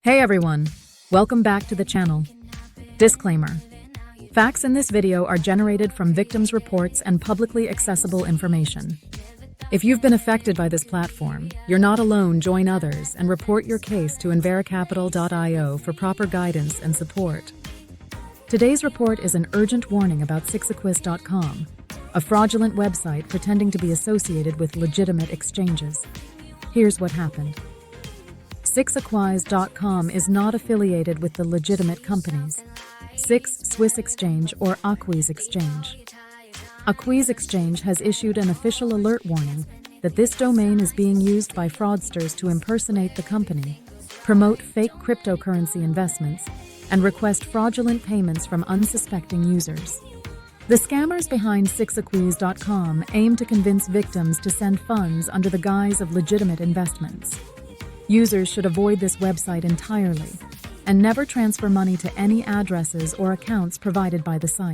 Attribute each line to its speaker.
Speaker 1: Hey everyone, welcome back to the channel. Disclaimer: facts in this video are generated from victims' reports and publicly accessible information. If you've been affected by this platform, you're not alone. Join others and report your case to inveracapital.io for proper guidance and support. Today's report is an urgent warning about sixacquiz.com, a fraudulent website pretending to be associated with legitimate exchanges. Here's what happened. Sixacquiz.com is not affiliated with the legitimate companies, Six Swiss Exchange or Acquiz Exchange. Acquiz Exchange has issued an official alert warning that this domain is being used by fraudsters to impersonate the company, promote fake cryptocurrency investments, and request fraudulent payments from unsuspecting users. The scammers behind sixacquiz.com aim to convince victims to send funds under the guise of legitimate investments. Users should avoid this website entirely and never transfer money to any addresses or accounts provided by the site.